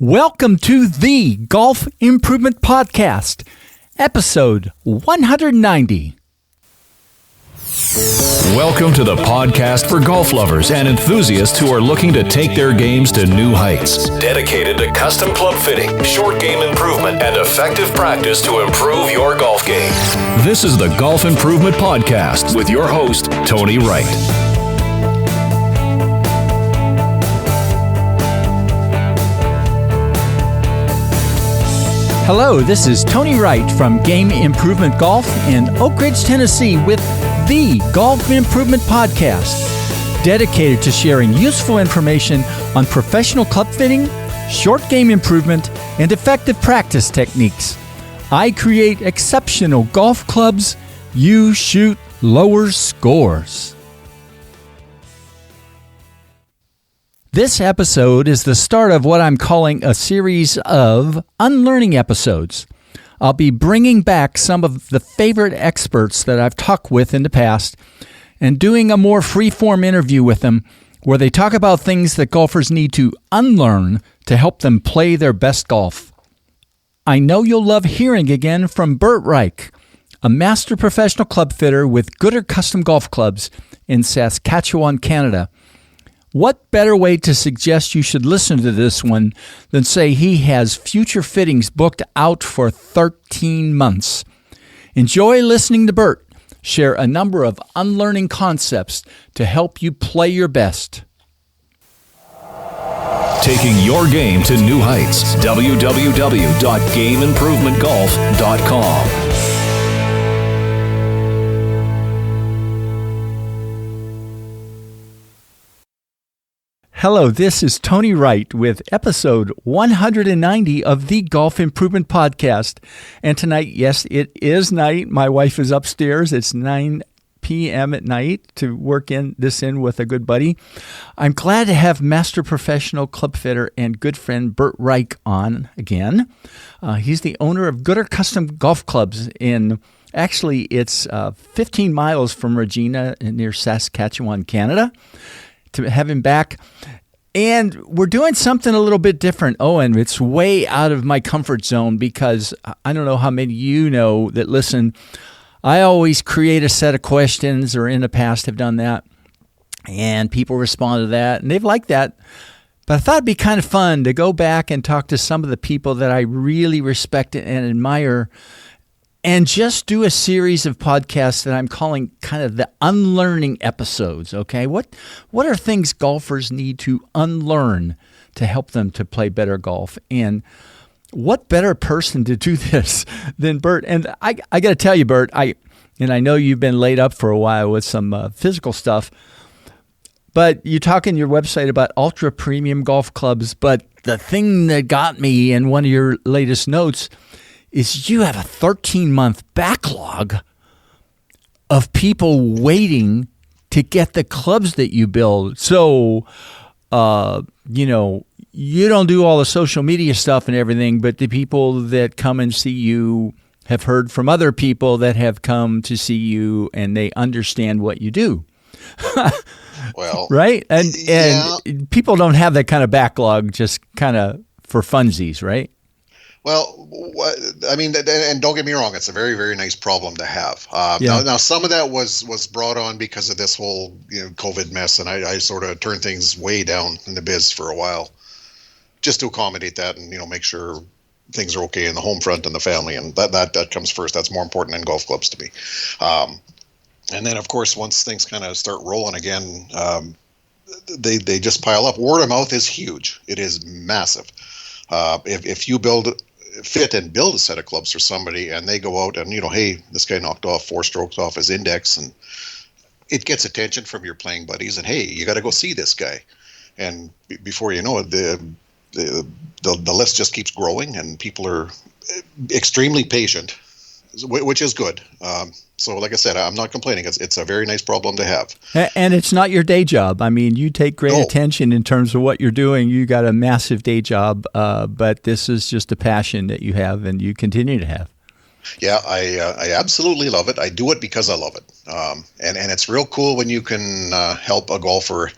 Welcome to the Golf Improvement Podcast, episode 190. Welcome to the podcast for golf lovers and enthusiasts who are looking to take their games to new heights. Dedicated to custom club fitting, short game improvement, and effective practice to improve your golf game. This is the Golf Improvement Podcast with your host, Tony Wright. Hello, this is Tony Wright from Game Improvement Golf in Oak Ridge, Tennessee with the Golf Improvement Podcast, dedicated to sharing useful information on professional club fitting, short game improvement, and effective practice techniques. I create exceptional golf clubs. You shoot lower scores. This episode is the start of what I'm calling a series of unlearning episodes. I'll be bringing back some of the favorite experts that I've talked with in the past and doing a more free-form interview with them where they talk about things that golfers need to unlearn to help them play their best golf. I know you'll love hearing again from Bert Reich, a master professional club fitter with Gooder Custom Golf Clubs in Saskatchewan, Canada. What better way to suggest you should listen to this one than say he has future fittings booked out for 13 months? Enjoy listening to Bert share a number of unlearning concepts to help you play your best. Taking your game to new heights. www.gameimprovementgolf.com. Hello, this is Tony Wright with episode 190 of the Golf Improvement Podcast. And tonight, yes, it is night. My wife is upstairs. It's 9 p.m. at night to work in with a good buddy. I'm glad to have master professional club fitter and good friend Bert Reich on again. He's the owner of Gooder Custom Golf Clubs it's 15 miles from Regina near Saskatchewan, Canada. To have him back. And we're doing something a little bit different, and it's way out of my comfort zone because I don't know how many of you know that listen. I always create a set of questions, or in the past have done that, and people respond to that, and they've liked that. But I thought it'd be kind of fun to go back and talk to some of the people that I really respect and admire, and just do a series of podcasts that I'm calling kind of the unlearning episodes, okay? What are things golfers need to unlearn to help them to play better golf? And what better person to do this than Bert? And I got to tell you, Bert, I know you've been laid up for a while with some physical stuff, but you talk in your website about ultra premium golf clubs, but the thing that got me in one of your latest notes is you have a 13-month backlog of people waiting to get the clubs that you build. So, you don't do all the social media stuff and everything, but the people that come and see you have heard from other people that have come to see you, and they understand what you do. Well, right? And yeah. People don't have that kind of backlog just kind of for funsies, right? Well, I mean, and don't get me wrong, it's a very, very nice problem to have. Now, some of that was brought on because of this whole COVID mess, and I sort of turned things way down in the biz for a while, just to accommodate that and make sure things are okay in the home front and the family, and that comes first. That's more important than golf clubs to me. And then, of course, once things kind of start rolling again, they just pile up. Word of mouth is huge. It is massive. If you fit and build a set of clubs for somebody and they go out and, hey, this guy knocked off 4 strokes off his index, and it gets attention from your playing buddies, and hey, you got to go see this guy. And before you know it, the list just keeps growing, and people are extremely patient, which is good. So like I said, I'm not complaining. It's a very nice problem to have. And it's not your day job. I mean, you take great attention in terms of what you're doing. You got a massive day job, but this is just a passion that you have and you continue to have. Yeah, I absolutely love it. I do it because I love it. And it's real cool when you can help a golfer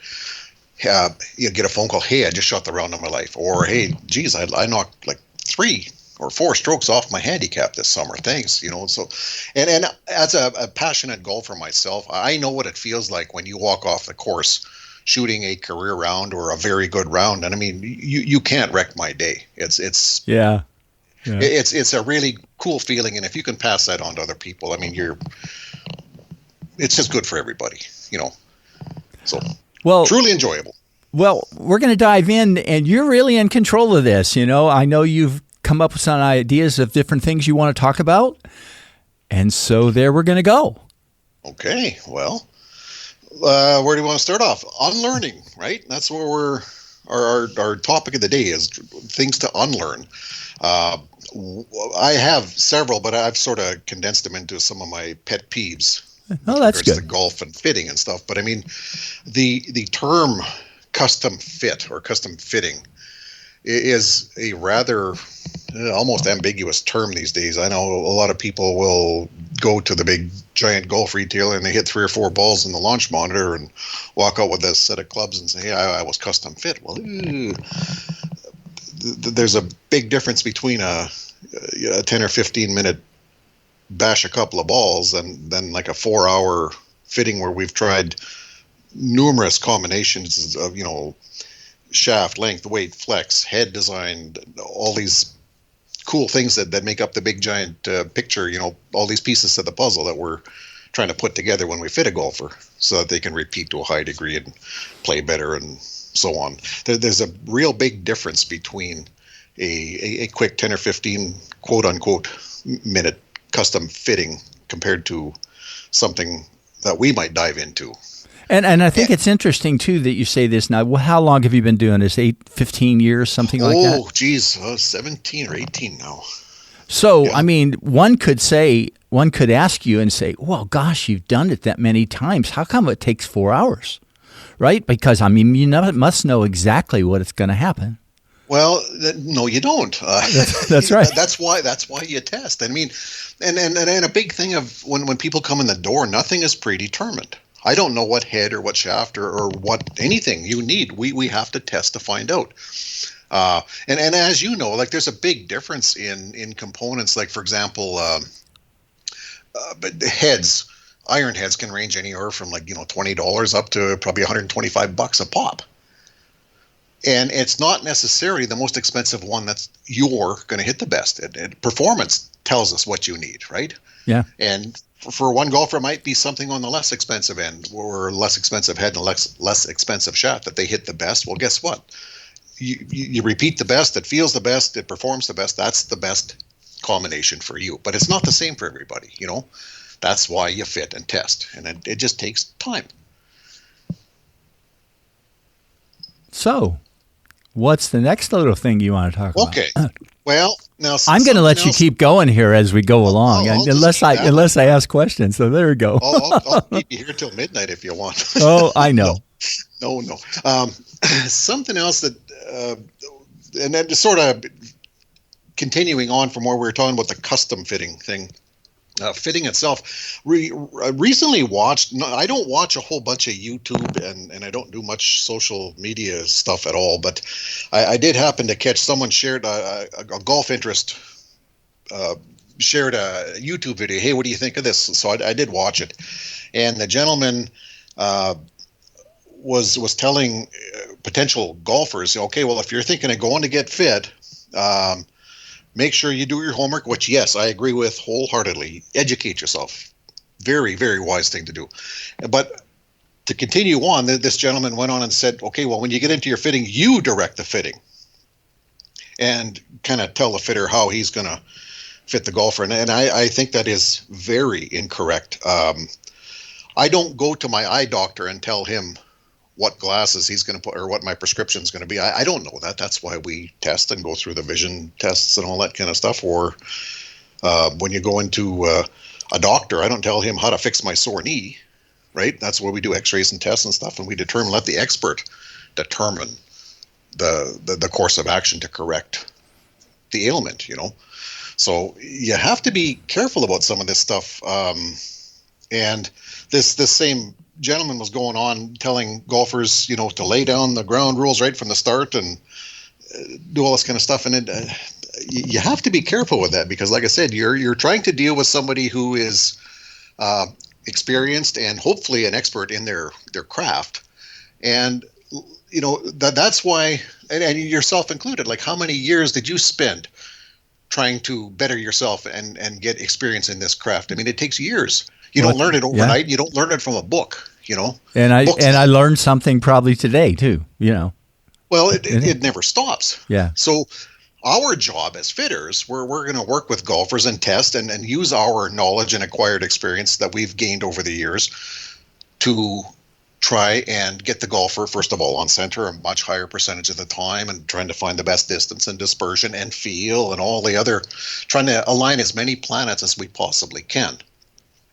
get a phone call, hey, I just shot the round of my life, or hey, geez, I knocked like 3 or 4 strokes off my handicap this summer. Thanks, So, and as a passionate golfer myself, I know what it feels like when you walk off the course shooting a career round or a very good round, and I mean, you can't wreck my day. It's Yeah. It's a really cool feeling, and if you can pass that on to other people, I mean, it's just good for everybody, So, well, truly enjoyable. Well, we're going to dive in, and you're really in control of this. I know you've come up with some ideas of different things you want to talk about, and so there we're going to go. Okay, well, where do you want to start off? Unlearning, right? That's where our topic of the day is things to unlearn. I have several, but I've sort of condensed them into some of my pet peeves. Oh, that's good. The golf and fitting and stuff. But I mean, the term custom fit or custom fitting is a rather almost ambiguous term these days. I know a lot of people will go to the big giant golf retailer and they hit 3 or 4 balls in the launch monitor and walk out with a set of clubs and say, hey, I was custom fit. Well, there's a big difference between a 10 or 15 minute bash a couple of balls and then like a 4-hour fitting where we've tried numerous combinations of, shaft, length, weight, flex, head design, all these cool things that make up the big giant picture, all these pieces of the puzzle that we're trying to put together when we fit a golfer so that they can repeat to a high degree and play better and so on. There's a real big difference between a quick 10 or 15 quote unquote minute custom fitting compared to something that we might dive into. And I think it's interesting, too, that you say this now. Well, how long have you been doing this? 15 years, something like that? Oh, geez, 17 or 18 now. So, yeah. I mean, one could ask you and say, well, gosh, you've done it that many times. How come it takes 4 hours? Right? Because, I mean, you must know exactly what it's going to happen. Well, no, you don't. That's right. That's why you test. I mean, and a big thing of when people come in the door, nothing is predetermined. I don't know what head or what shaft or what anything you need. We have to test to find out. And as you know, like there's a big difference in components. Like for example, but the heads, iron heads can range anywhere from like $20 up to probably $125 a pop. And it's not necessarily the most expensive one that's you're going to hit the best. Performance tells us what you need, right? Yeah. And for one golfer, it might be something on the less expensive end or less expensive head and less expensive shaft that they hit the best. Well, guess what? You repeat the best. It feels the best. It performs the best. That's the best combination for you. But it's not the same for everybody. That's why you fit and test. And it just takes time. So, what's the next little thing you want to talk about? Okay. Well, now I'm going to let you keep going here as we go along, unless I ask questions. So there we go. I'll keep you here till midnight if you want. Oh, I know. No. Something else that, and then just sort of continuing on from where we were talking about the custom fitting thing. Fitting itself, recently watched. I don't watch a whole bunch of YouTube and I don't do much social media stuff at all. But I did happen to catch someone shared a golf interest, shared a YouTube video. Hey, what do you think of this? So I did watch it, and the gentleman was telling potential golfers, okay, well, if you're thinking of going to get fit. Make sure you do your homework, which, yes, I agree with wholeheartedly. Educate yourself. Very, very wise thing to do. But to continue on, this gentleman went on and said, okay, well, when you get into your fitting, you direct the fitting and kind of tell the fitter how he's going to fit the golfer. And I think that is very incorrect. I don't go to my eye doctor and tell him what glasses he's going to put or what my prescription is going to be. I don't know that. That's why we test and go through the vision tests and all that kind of stuff. Or when you go into a doctor, I don't tell him how to fix my sore knee, right? That's where we do x-rays and tests and stuff, and we let the expert determine the course of action to correct the ailment, So you have to be careful about some of this stuff. And this same gentleman was going on telling golfers, to lay down the ground rules right from the start and do all this kind of stuff. And you have to be careful with that because, like I said, you're trying to deal with somebody who is experienced and hopefully an expert in their craft. And, that's why, and yourself included, like how many years did you spend trying to better yourself and get experience in this craft? I mean, it takes years. You don't learn it overnight. Yeah. You don't learn it from a book, And I learned something probably today too, Well, it never stops. Yeah. So our job as fitters, we're going to work with golfers and test and use our knowledge and acquired experience that we've gained over the years to try and get the golfer, first of all, on center a much higher percentage of the time and trying to find the best distance and dispersion and feel and all the other, trying to align as many planets as we possibly can,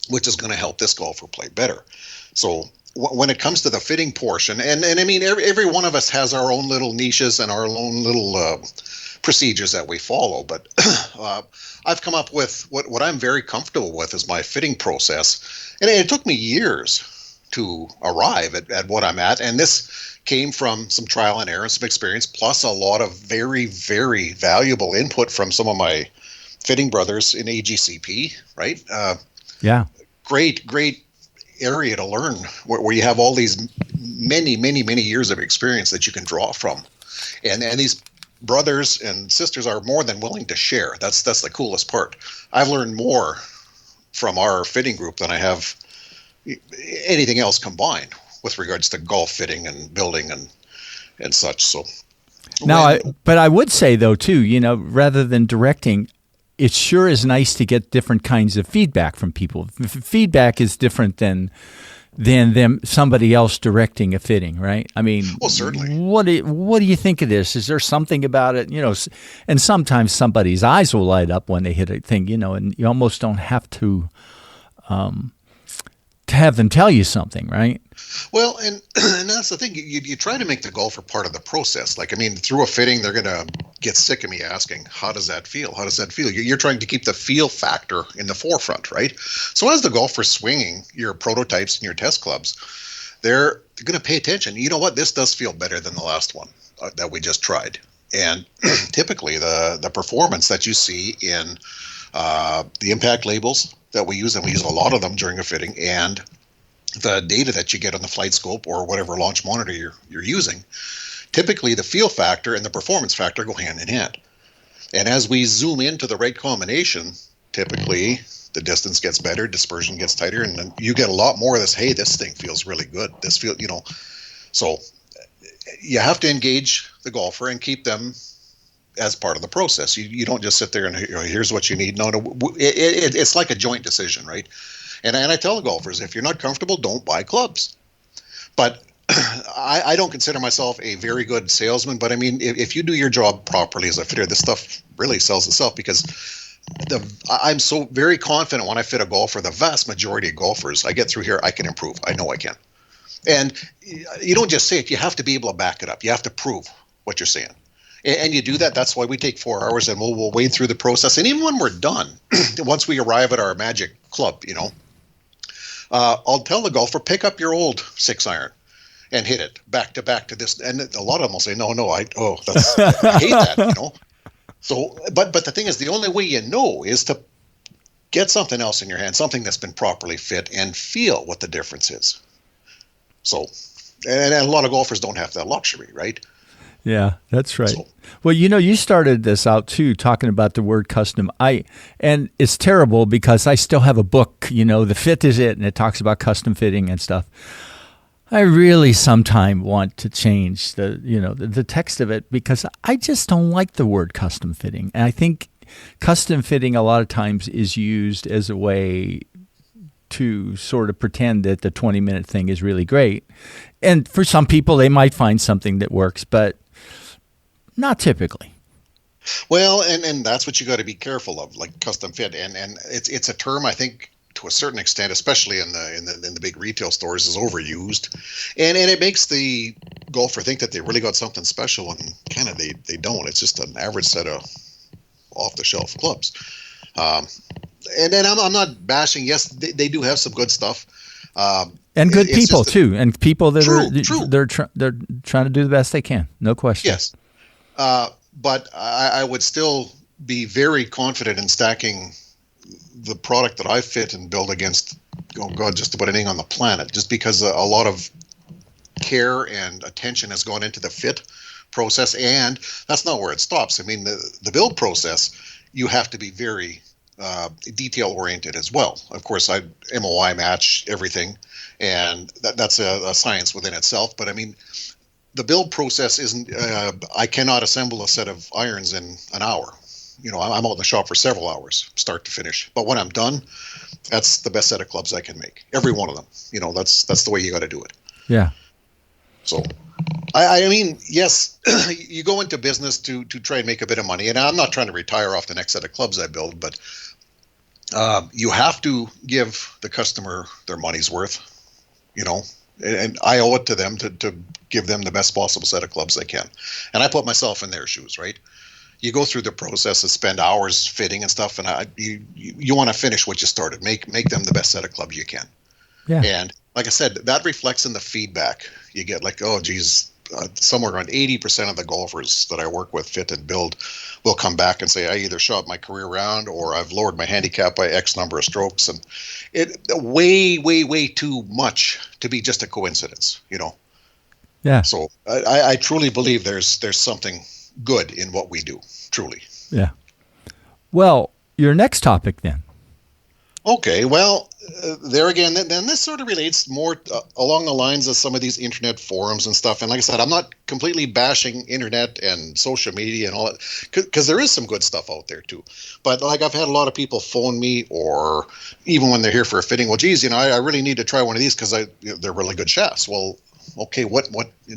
which is going to help this golfer play better. So when it comes to the fitting portion, and I mean, every one of us has our own little niches and our own little procedures that we follow, but I've come up with what I'm very comfortable with is my fitting process. And it took me years to arrive at what I'm at. And this came from some trial and error and some experience, plus a lot of very, very valuable input from some of my fitting brothers in AGCP, right? Yeah. Great area to learn where you have all these many, many, many years of experience that you can draw from. And these brothers and sisters are more than willing to share. That's the coolest part. I've learned more from our fitting group than I have anything else combined with regards to golf fitting and building and such. So now, but I would say though too, rather than directing, it sure is nice to get different kinds of feedback from people. Feedback is different than somebody else directing a fitting, right? I mean, well, certainly. What do you think of this? Is there something about it, and sometimes somebody's eyes will light up when they hit a thing, and you almost don't have to have them tell you something, right? Well, and that's the thing. You try to make the golfer part of the process. Like, I mean, through a fitting, they're going to get sick of me asking, how does that feel? How does that feel? You're trying to keep the feel factor in the forefront, right? So as the golfer's swinging your prototypes and your test clubs, they're going to pay attention. You know what? This does feel better than the last one that we just tried. And typically the performance that you see in the impact labels that we use, and we use a lot of them during a fitting, and the data that you get on the flight scope or whatever launch monitor you're using, typically the feel factor and the performance factor go hand in hand. And as we zoom into the right combination, typically the distance gets better, dispersion gets tighter, and then you get a lot more of this, hey, this thing feels really good. This feel, so you have to engage the golfer and keep them as part of the process. You don't just sit there and here's what you need. No, it's like a joint decision, right? And I tell the golfers, if you're not comfortable, don't buy clubs. But I don't consider myself a very good salesman. But I mean, if you do your job properly as a fitter, this stuff really sells itself because I'm so very confident when I fit a golfer. The vast majority of golfers I get through here, I can improve. I know I can. And you don't just say it. You have to be able to back it up. You have to prove what you're saying. And you do that. That's why we take 4 hours and we'll wade through the process. And even when we're done, once we arrive at our magic club, I'll tell the golfer, pick up your old 6-iron and hit it back to this. And a lot of them will say, no, I hate that, So, but the thing is, the only way is to get something else in your hand, something that's been properly fit, and feel what the difference is. So, and a lot of golfers don't have that luxury, right? Yeah, that's right. Well, you started this out too, talking about the word custom. And it's terrible because I still have a book, The Fit Is It, and it talks about custom fitting and stuff. I really sometime want to change the text of it because I just don't like the word custom fitting. And I think custom fitting a lot of times is used as a way to sort of pretend that the 20-minute thing is really great. And for some people, they might find something that works, but not typically. Well, and that's what you got to be careful of, like custom fit, and it's a term I think to a certain extent, especially in the big retail stores, is overused, and it makes the golfer think that they really got something special, and kind of they don't. It's just an average set of off the shelf clubs. And then I'm not bashing. Yes, they do have some good stuff. And good people too, and people that true. they're trying to do the best they can, no question. Yes, but I would still be very confident in stacking the product that I fit and build against, oh God, just about anything on the planet, just because a lot of care and attention has gone into the fit process, and that's not where it stops. I mean, the build process, you have to be very detail oriented as well. Of course, I MOI match everything, and that's a science within itself. But I mean, the build process isn't. I cannot assemble a set of irons in an hour. I'm out in the shop for several hours, start to finish. But when I'm done, that's the best set of clubs I can make. Every one of them. That's the way you got to do it. Yeah. So, I mean, yes, you go into business to try and make a bit of money, and I'm not trying to retire off the next set of clubs I build, but you have to give the customer their money's worth, and I owe it to them to give them the best possible set of clubs they can. And I put myself in their shoes, right? You go through the process and spend hours fitting and stuff, and you want to finish what you started. Make them the best set of clubs you can. Yeah. And like I said, that reflects in the feedback you get. Like, oh, geez, somewhere around 80% of the golfers that I work with, fit and build, will come back and say, I either shot my career round or I've lowered my handicap by X number of strokes. And it way, way, way too much to be just a coincidence, Yeah. So I truly believe there's something good in what we do, truly. Yeah. Well, your next topic then. Okay, well, there again, then this sort of relates more along the lines of some of these internet forums and stuff. And like I said, I'm not completely bashing internet and social media and all that, because there is some good stuff out there too. But like, I've had a lot of people phone me, or even when they're here for a fitting, well, geez, I really need to try one of these because they're really good shafts. Well, okay, what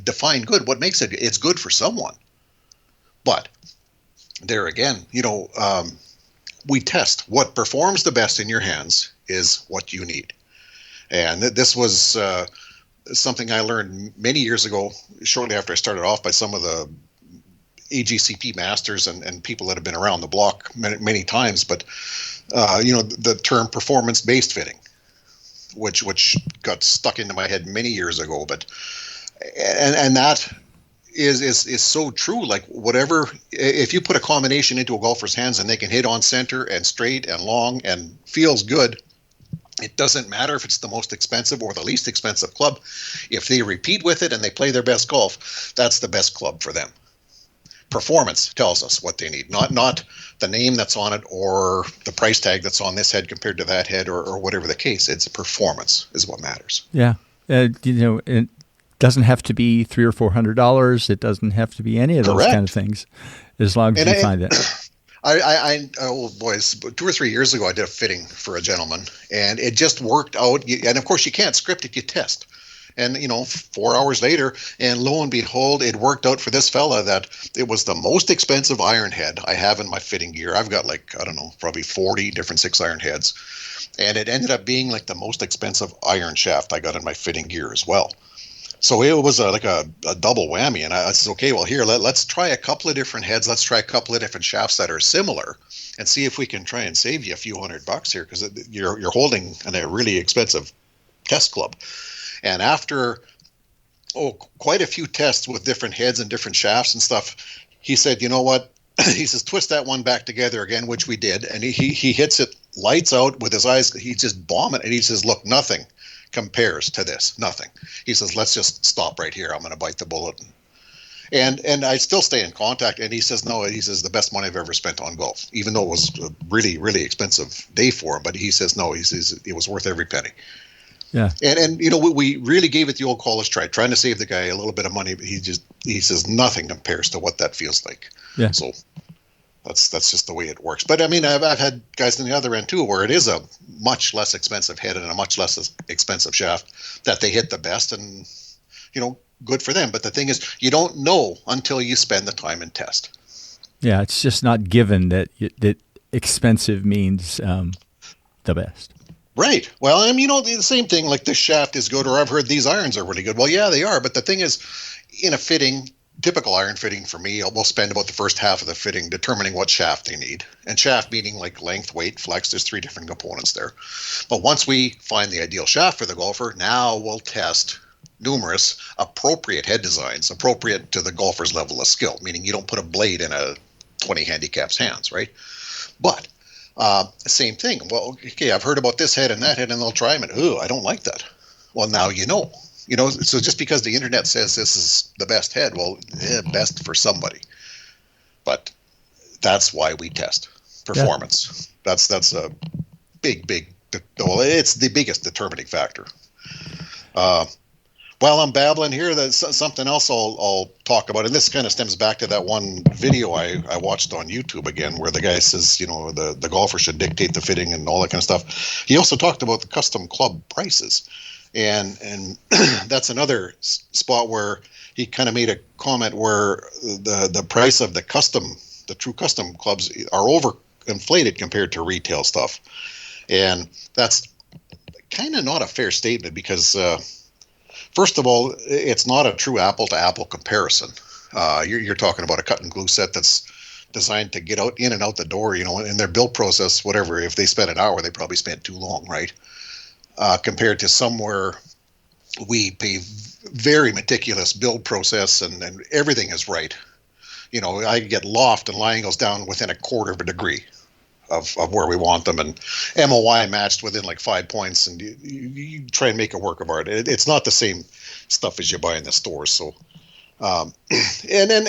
define good? What makes it? It's good for someone. But there again, we test what performs the best in your hands is what you need. And this was something I learned many years ago, shortly after I started off, by some of the AGCP masters and people that have been around the block many times. But, the term performance-based fitting, which got stuck into my head many years ago. But and that is so true. Like, whatever, if you put a combination into a golfer's hands and they can hit on center and straight and long and feels good, it doesn't matter if it's the most expensive or the least expensive club. If they repeat with it and they play their best golf, that's the best club for them. Performance tells us what they need, not the name that's on it or the price tag that's on this head compared to that head, or whatever the case. It's performance is what matters. Yeah. It doesn't have to be $300 or $400. It doesn't have to be any of those Correct. kind of things, as long as you find it. Oh boys, 2 or 3 years ago, I did a fitting for a gentleman, and it just worked out. And of course, you can't script it; you test. And 4 hours later, and lo and behold, it worked out for this fella that it was the most expensive iron head I have in my fitting gear. I've got probably 40 different 6-iron heads, and it ended up being like the most expensive iron shaft I got in my fitting gear as well. So it was like a double whammy. And I said, okay, well, here, let's try a couple of different heads. Let's try a couple of different shafts that are similar and see if we can try and save you a few $100 here, because you're holding a really expensive test club. And after quite a few tests with different heads and different shafts and stuff, he said, you know what? He says, twist that one back together again, which we did. And he hits it lights out with his eyes. He's just bombing it. And he says, look, nothing compares to this. Nothing. He says, let's just stop right here. I'm going to bite the bullet. And I still stay in contact. And he says, no, he says, the best money I've ever spent on golf, even though it was a really, really expensive day for him. But he says, no, he says it was worth every penny. Yeah. And we really gave it the old college try, trying to save the guy a little bit of money. But he says nothing compares to what that feels like. Yeah. So that's just the way it works. But I mean, I've had guys on the other end too, where it is a much less expensive head and a much less expensive shaft that they hit the best, and good for them. But the thing is, you don't know until you spend the time and test. Yeah, it's just not given that expensive means the best. Right. Well, I mean, the same thing, like this shaft is good, or I've heard these irons are really good. Well, yeah, they are. But the thing is, in a fitting, typical iron fitting for me, we'll spend about the first half of the fitting determining what shaft they need. And shaft meaning like length, weight, flex. There's 3 different components there. But once we find the ideal shaft for the golfer, now we'll test numerous appropriate head designs, appropriate to the golfer's level of skill, meaning you don't put a blade in a 20 handicap's hands, right? But same thing. Well, okay, I've heard about this head and that head, and they'll try them, and ooh, I don't like that. Well, now you know. So just because the internet says this is the best head, well, best for somebody. But that's why we test performance. Yeah. That's a big, well, it's the biggest determining factor. While I'm babbling here, there's something else I'll talk about, and this kind of stems back to that one video I watched on YouTube again, where the guy says, the golfer should dictate the fitting and all that kind of stuff. He also talked about the custom club prices. And that's another spot where he kind of made a comment where the price of the true custom clubs are overinflated compared to retail stuff. And that's kind of not a fair statement because, first of all, it's not a true apple-to-apple comparison. You're talking about a cut and glue set that's designed to get in and out the door, in their build process, whatever. If they spent an hour, they probably spent too long, right? Compared to somewhere we pay very meticulous build process and everything is right. I get loft and line goes down within a quarter of a degree of where we want them, and MOI matched within like 5 points, and you try and make a work of art. It's not the same stuff as you buy in the stores. So, and then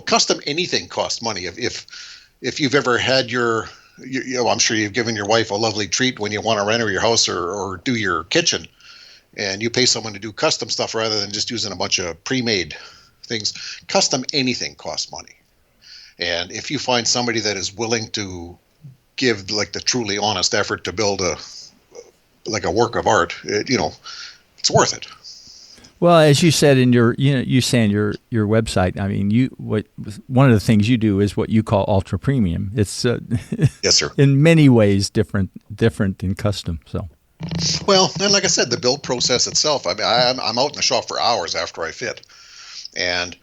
custom anything costs money. If you've ever had I'm sure you've given your wife a lovely treat when you want to reno your house or do your kitchen, and you pay someone to do custom stuff rather than just using a bunch of pre-made things. Custom anything costs money. And if you find somebody that is willing to give like the truly honest effort to build a work of art, it's worth it. Well, as you said in your website, I mean, one of the things you do is what you call ultra premium. It's yes, sir. In many ways different than custom. So, well, and like I said, the build process itself. I mean, I'm out in the shop for hours after I fit, and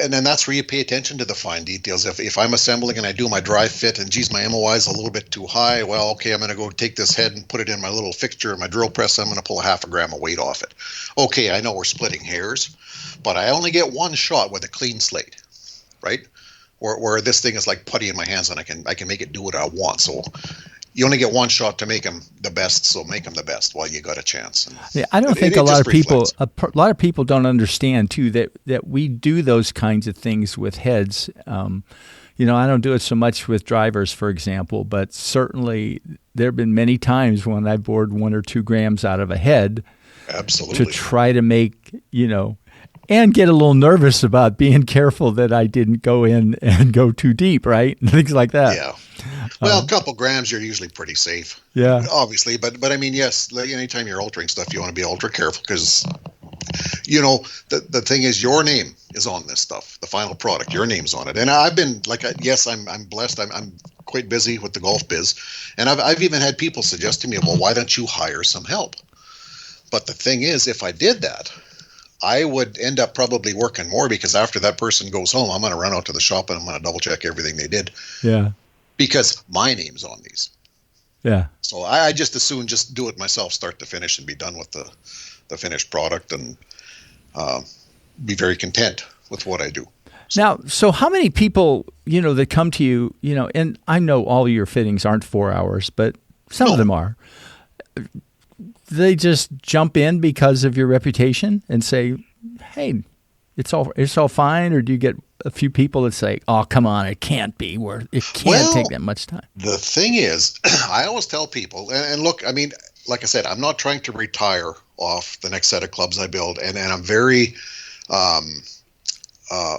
then that's where you pay attention to the fine details. If I'm assembling and I do my dry fit and geez, my MOI is a little bit too high, well, okay, I'm going to go take this head and put it in my little fixture, my drill press, I'm going to pull 0.5 gram of weight off it. Okay, I know we're splitting hairs, but I only get one shot with a clean slate, right? Where this thing is like putty in my hands and I can make it do what I want. So you only get one shot to make them the best, so make them the best while you got a chance. And I don't think a lot of people don't understand too that we do those kinds of things with heads. I don't do it so much with drivers, for example, but certainly there have been many times when I bored 1 or 2 grams out of a head. Absolutely. To try to make, and get a little nervous about being careful that I didn't go in and go too deep, right? Things like that. Yeah. Well, a couple grams, you're usually pretty safe. Yeah. Obviously, but I mean, yes, anytime you're altering stuff, you want to be ultra careful because, the thing is, your name is on this stuff. The final product, your name's on it. And I've been I'm blessed. I'm quite busy with the golf biz, and I've even had people suggest to me, well, why don't you hire some help? But the thing is, if I did that, I would end up probably working more because after that person goes home, I'm going to run out to the shop and I'm going to double check everything they did. Yeah. Because my name's on these. Yeah. So I just as soon just do it myself, start to finish, and be done with the finished product, and be very content with what I do. Now, so how many people, that come to you, and I know all your fittings aren't 4 hours, but some of them are. They just jump in because of your reputation and say, hey, it's all fine? Or do you get a few people that say, oh, come on, it can't be, it can't take that much time? The thing is, I always tell people, and look, I mean, like I said, I'm not trying to retire off the next set of clubs I build, and I'm very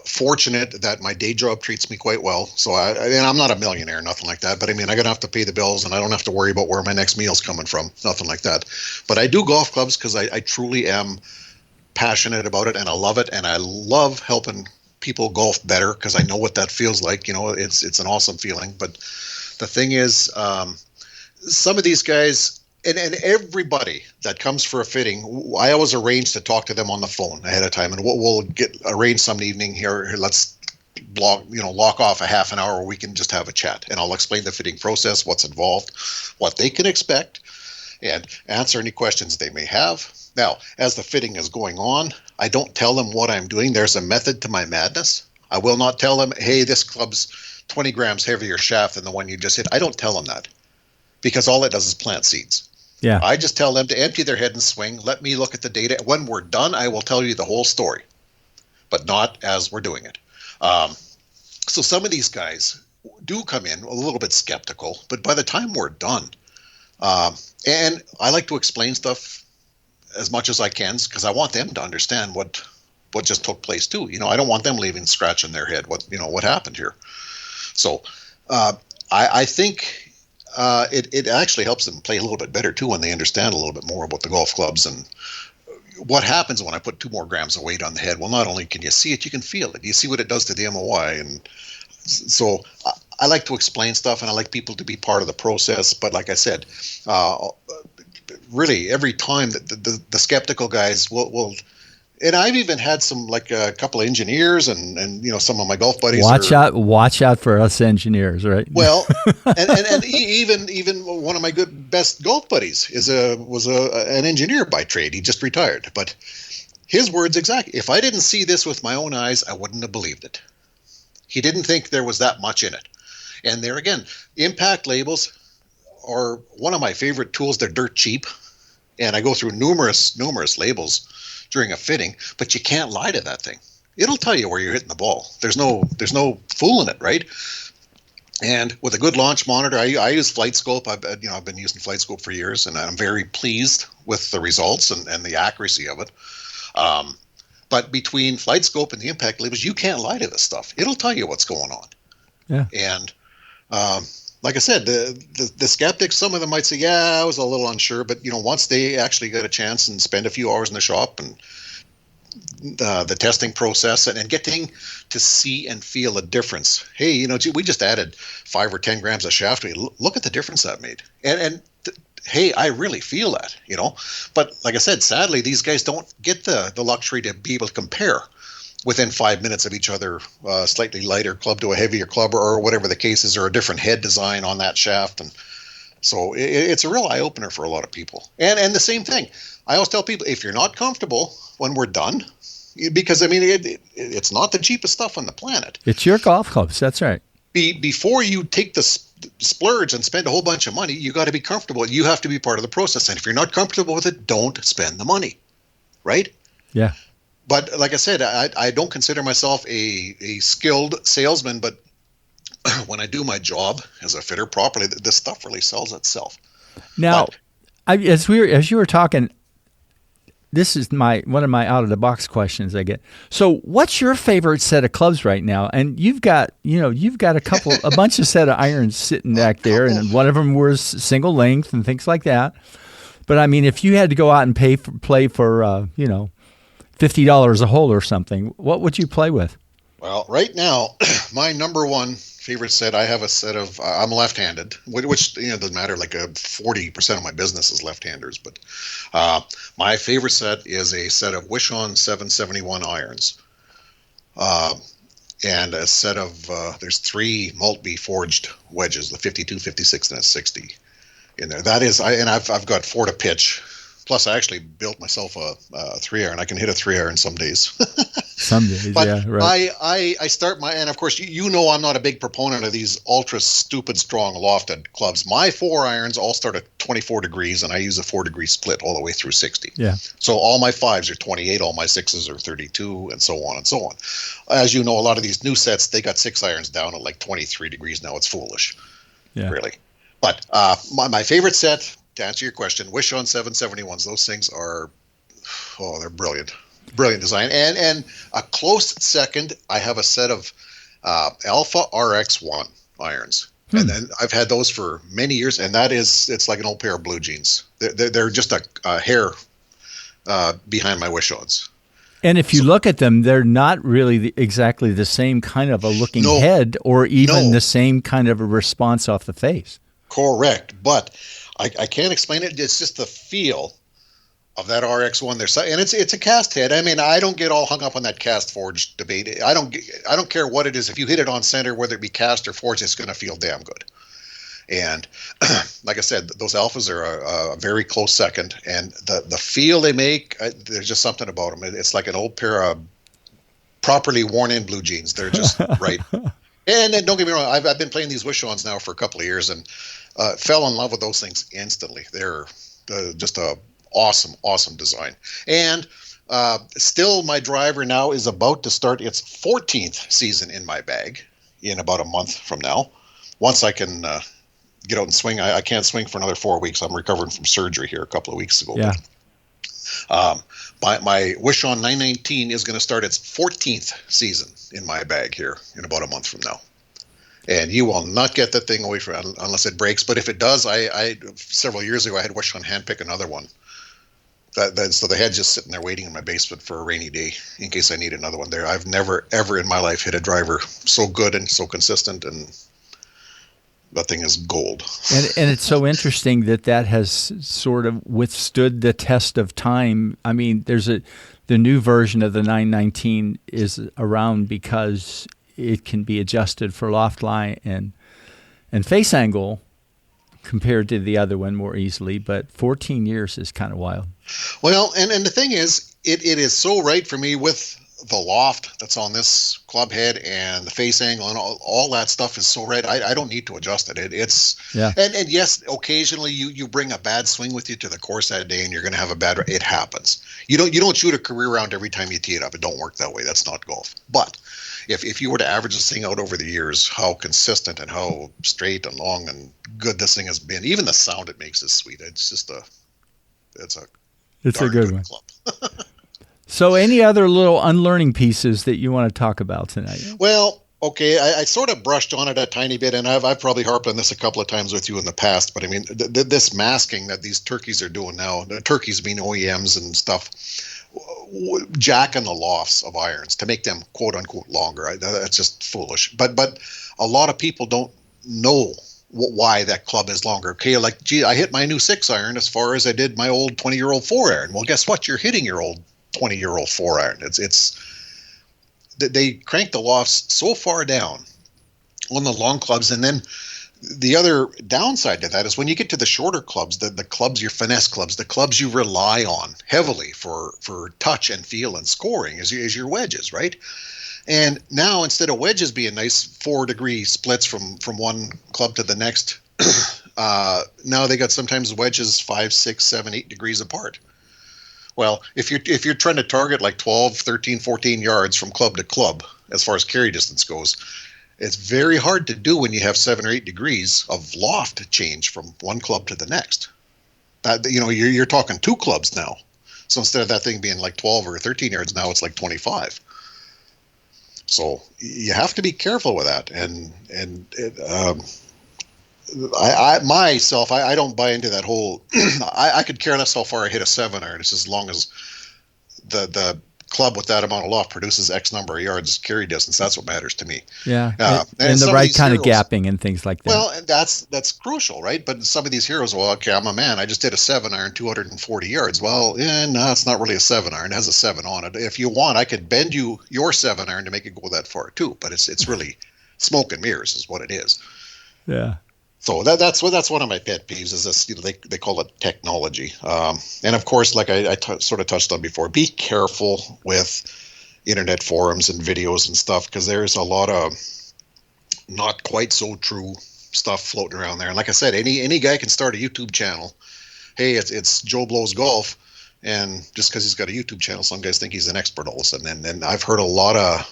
fortunate that my day job treats me quite well. So I'm not a millionaire, nothing like that. But I mean, I don't have to pay the bills, and I don't have to worry about where my next meal's coming from, nothing like that. But I do golf clubs because I truly am passionate about it, and I love it, and I love helping people golf better because I know what that feels like. It's an awesome feeling. But the thing is, some of these guys, and everybody that comes for a fitting, I always arrange to talk to them on the phone ahead of time, and we'll arrange some evening here. Let's lock off a half an hour where we can just have a chat, and I'll explain the fitting process, what's involved, what they can expect, and answer any questions they may have. Now, as the fitting is going on, I don't tell them what I'm doing. There's a method to my madness. I will not tell them, hey, this club's 20 grams heavier shaft than the one you just hit. I don't tell them that, because all it does is plant seeds. Yeah. I just tell them to empty their head and swing. Let me look at the data. When we're done, I will tell you the whole story, but not as we're doing it. So some of these guys do come in a little bit skeptical, but by the time we're done, and I like to explain stuff as much as I can, because I want them to understand what just took place too. I don't want them leaving scratching their head what happened here. So I think it actually helps them play a little bit better too when they understand a little bit more about the golf clubs and what happens when I put 2 more grams of weight on the head. Well, not only can you see it, you can feel it. You see what it does to the MOI. And so I like to explain stuff, and I like people to be part of the process. But like I said, really every time that the skeptical guys will, and I've even had some, like a couple of engineers and some of my golf buddies. Watch out for us engineers, right? Well, and even one of my best golf buddies was an engineer by trade. He just retired, but his words exactly. If I didn't see this with my own eyes, I wouldn't have believed it. He didn't think there was that much in it. And there again, impact labels are one of my favorite tools. They're dirt cheap, and I go through numerous labels during a fitting, but you can't lie to that thing. It'll tell you where you're hitting the ball. There's no fooling it, right? And with a good launch monitor, I use FlightScope. I've been using FlightScope for years, and I'm very pleased with the results and the accuracy of it. But between FlightScope and the impact labels, you can't lie to this stuff. It'll tell you what's going on. Yeah. And like I said, the skeptics, some of them might say, yeah, I was a little unsure, but once they actually got a chance and spend a few hours in the shop and the testing process and getting to see and feel a difference. Hey, we just added 5 or 10 grams of shaft weight. Look at the difference that made. Hey, I really feel that, But like I said, sadly, these guys don't get the luxury to be able to compare within 5 minutes of each other, slightly lighter club to a heavier club, or whatever the case is, or a different head design on that shaft. And so it's a real eye-opener for a lot of people. And the same thing, I always tell people, if you're not comfortable when we're done, because, it's not the cheapest stuff on the planet. It's your golf clubs, that's right. Before you take the splurge and spend a whole bunch of money, you got to be comfortable. You have to be part of the process. And if you're not comfortable with it, don't spend the money, right? Yeah. But like I said, I don't consider myself a skilled salesman, but when I do my job as a fitter properly, this stuff really sells itself. Now, as you were talking, this is one of my out of the box questions I get. So, what's your favorite set of clubs right now? And you've got a bunch of set of irons sitting back there, and one of them was single length and things like that. But if you had to go out and play for $50 a hole or something, what would you play with? Well, right now, my number one favorite set, I have a set of, I'm left-handed, which doesn't matter, like 40% of my business is left-handers, but my favorite set is a set of Wishon 771 irons. And a set of, there's 3 Maltby forged wedges, the 52, 56, and a 60 in there. That is, I've got 4 to pitch. Plus, I actually built myself a 3-iron. I can hit a 3-iron some days. Some days, but yeah, right. I start and of course, I'm not a big proponent of these ultra stupid strong lofted clubs. My 4-irons all start at 24 degrees, and I use a 4-degree split all the way through 60. Yeah. So all my 5s are 28, all my 6s are 32, and so on and so on. As you know, a lot of these new sets, they got 6-irons down at like 23 degrees now. It's foolish, really. But my favorite set, to answer your question, Wishon 771s, those things are, they're brilliant. Brilliant design. And a close second, I have a set of Alpha RX1 irons. And then I've had those for many years, and it's like an old pair of blue jeans. They're just a hair behind my Wishons. And if you look at them, they're not really exactly the same kind of a looking head or even the same kind of a response off the face. Correct. But I can't explain it. It's just the feel of that RX-1 there. And it's a cast head. I mean, I don't get all hung up on that cast forged debate. I don't care what it is. If you hit it on center, whether it be cast or forged, it's going to feel damn good. And like I said, those alphas are a very close second. And the feel they make, there's just something about them. It's like an old pair of properly worn-in blue jeans. They're just right. And don't get me wrong, I've been playing these Wish-Ons now for a couple of years and fell in love with those things instantly. They're just a awesome design. And still, my driver now is about to start its 14th season in my bag in about a month from now. Once I can get out and swing, I can't swing for another 4 weeks. I'm recovering from surgery here a couple of weeks ago. Yeah. My Wish-On 919 is going to start its 14th season in my bag here in about a month from now. And you will not get that thing away from unless it breaks. But if it does, I several years ago I had Wish-On handpick another one. So the head's just sitting there waiting in my basement for a rainy day in case I need another one there. I've never, ever in my life hit a driver so good and so consistent, and that thing is gold. And it's so interesting that has sort of withstood the test of time. I mean, the new version of the 919 is around because it can be adjusted for loft lie and face angle compared to the other one more easily, but 14 years is kind of wild. Well, and the thing is, it is so right for me with the loft that's on this club head and the face angle and all that stuff is so right. I don't need to adjust it. And yes, occasionally you bring a bad swing with you to the course that day and you're going to have a bad, it happens. You don't shoot a career round every time you tee it up. It don't work that way. That's not golf. But if you were to average this thing out over the years, how consistent and how straight and long and good this thing has been, even the sound it makes is sweet. It's just it's a good one. Club. So any other little unlearning pieces that you want to talk about tonight? Well, okay, I sort of brushed on it a tiny bit, and I've probably harped on this a couple of times with you in the past, but I mean, this masking that these turkeys are doing now, the turkeys being OEMs and stuff, jacking the lofts of irons to make them quote-unquote longer. That's just foolish. But a lot of people don't know why that club is longer. Okay, like, gee, I hit my new 6-iron as far as I did my old 20-year-old 4-iron. Well, guess what? You're hitting your old 20-year-old 4-iron. They crank the lofts so far down on the long clubs, and then the other downside to that is when you get to the shorter clubs, the clubs, your finesse clubs, the clubs you rely on heavily for touch and feel and scoring is your wedges, right? And now instead of wedges being nice 4-degree splits from one club to the next, now they got sometimes wedges 5, 6, 7, 8 degrees apart. Well, if you're trying to target like 12, 13, 14 yards from club to club as far as carry distance goes, it's very hard to do when you have 7 or 8 degrees of loft change from one club to the next. You're talking 2 clubs now. So instead of that thing being like 12 or 13 yards, now it's like 25. So you have to be careful with that. I don't buy into that whole. I could care less how far I hit a 7-iron. It's as long as the club with that amount of loft produces X number of yards carry distance. That's what matters to me. Yeah, and the right kind of gapping and things like that. Well, and that's crucial, right? But some of these heroes, well, okay, I'm a man. I just did a 7-iron, 240 yards. Well, no, it's not really a 7-iron. It has a 7 on it. If you want, I could bend your 7-iron to make it go that far too. But it's really smoke and mirrors is what it is. Yeah. So that's one of my pet peeves is this. They call it technology, and of course, like I sort of touched on before, be careful with internet forums and videos and stuff because there's a lot of not quite so true stuff floating around there. And like I said, any guy can start a YouTube channel. Hey, it's Joe Blows Golf, and just because he's got a YouTube channel, some guys think he's an expert all of a sudden. And I've heard a lot of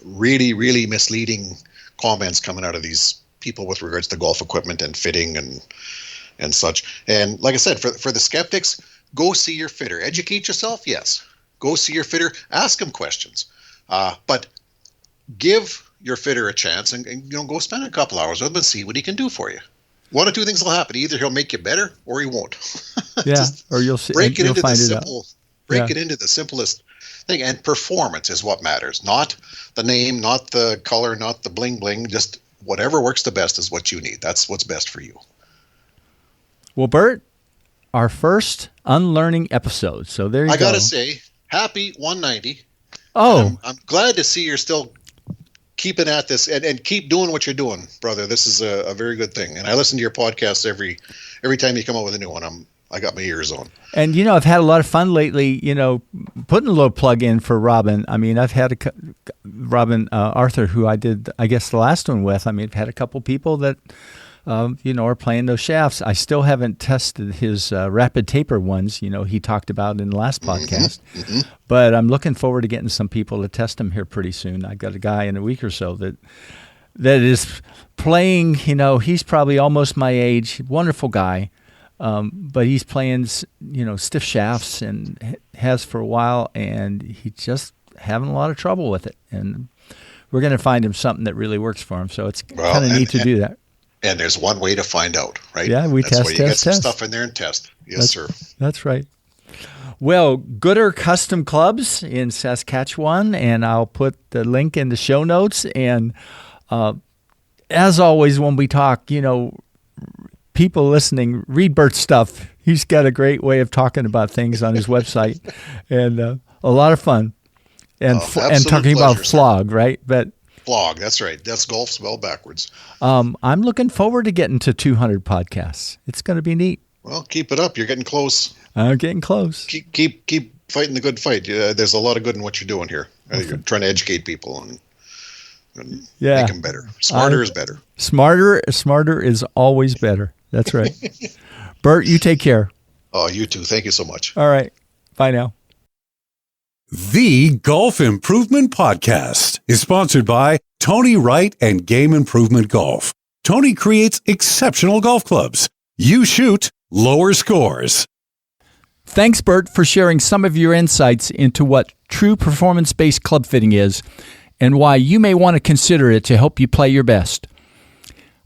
really, really misleading comments coming out of these people with regards to golf equipment and fitting and such. And like I said, for the skeptics, go see your fitter. Educate yourself, yes. Go see your fitter. Ask him questions. But give your fitter a chance and go spend a couple hours with him and see what he can do for you. One of two things will happen. Either he'll make you better or he won't. Yeah, or you'll see. Break it you'll into find the it simple. out. Break it into the simplest thing. And performance is what matters. Not the name, not the color, not the bling bling. Just whatever works the best is what you need. That's what's best for you. Well, Bert, our first unlearning episode. So there you go. I got to say, happy 190. Oh. I'm glad to see you're still keeping at this and keep doing what you're doing, brother. This is a very good thing. And I listen to your podcast every time you come out with a new one. I got my ears on. And, I've had a lot of fun lately, putting a little plug in for Robin. I mean, I've had Robin Arthur, who I did, I guess, the last one with. I mean, I've had a couple people that, are playing those shafts. I still haven't tested his rapid taper ones, he talked about in the last podcast. Mm-hmm. But I'm looking forward to getting some people to test them here pretty soon. I've got a guy in a week or so that is playing, he's probably almost my age, wonderful guy. But he's playing, stiff shafts and has for a while, and he's just having a lot of trouble with it. And we're going to find him something that really works for him. So it's kind of neat to do that. And there's one way to find out, right? Yeah, we That's test, why you test, get some test. stuff in there and test. Yes, sir. That's right. Well, Gooder Custom Clubs in Saskatchewan, and I'll put the link in the show notes. And as always, when we talk, people listening, read Bert's stuff. He's got a great way of talking about things on his website, and a lot of fun. And talking about flog, right? But flog, that's right. That's golf spelled backwards. I'm looking forward to getting to 200 podcasts. It's going to be neat. Well, keep it up. You're getting close. I'm getting close. Keep fighting the good fight. There's a lot of good in what you're doing here. You're trying to educate people and make them better. Smarter is better. Smarter is always better. That's right. Bert, you take care. Oh, you too. Thank you so much. All right. Bye now. The Golf Improvement Podcast is sponsored by Tony Wright and Game Improvement Golf. Tony creates exceptional golf clubs. You shoot lower scores. Thanks, Bert, for sharing some of your insights into what true performance-based club fitting is and why you may want to consider it to help you play your best.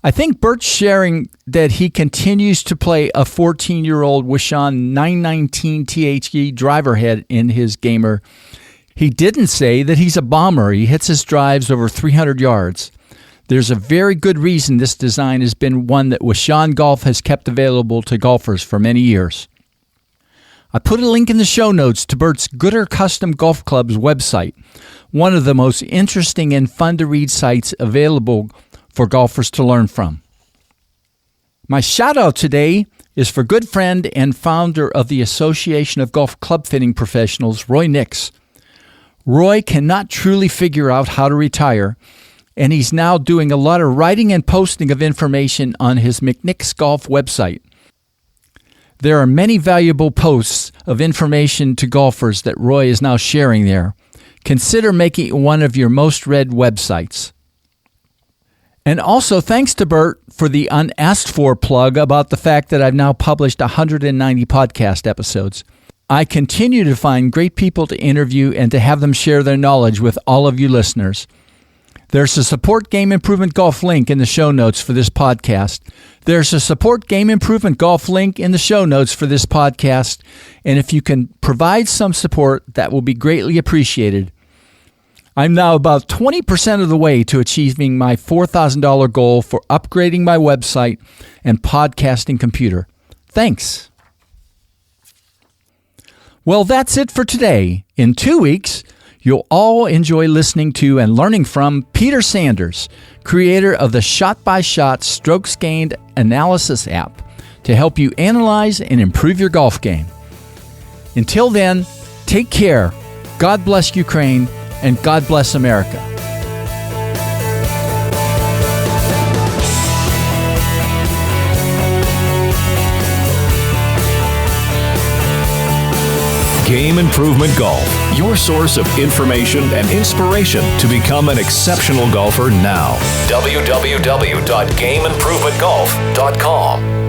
I think Bert's sharing that he continues to play a 14-year-old Wishon 919 THE driver head in his gamer. He didn't say that he's a bomber. He hits his drives over 300 yards. There's a very good reason this design has been one that Wishon Golf has kept available to golfers for many years. I put a link in the show notes to Bert's Gooder Custom Golf Club's website, one of the most interesting and fun to read sites available for golfers to learn from. My shout out today is for good friend and founder of the Association of Golf Club Fitting Professionals, Roy Nix. Roy cannot truly figure out how to retire, and he's now doing a lot of writing and posting of information on his McNick's Golf website. There are many valuable posts of information to golfers that Roy is now sharing there. Consider making it one of your most read websites. And also, thanks to Bert for the unasked for plug about the fact that I've now published 190 podcast episodes. I continue to find great people to interview and to have them share their knowledge with all of you listeners. There's a Support Game Improvement Golf link in the show notes for this podcast. There's a Support Game Improvement Golf link in the show notes for this podcast. And if you can provide some support, that will be greatly appreciated. I'm now about 20% of the way to achieving my $4,000 goal for upgrading my website and podcasting computer. Thanks. Well, that's it for today. In 2 weeks, you'll all enjoy listening to and learning from Peter Sanders, creator of the shot-by-shot strokes gained analysis app to help you analyze and improve your golf game. Until then, take care. God bless Ukraine. And God bless America. Game Improvement Golf, your source of information and inspiration to become an exceptional golfer now. www.gameimprovementgolf.com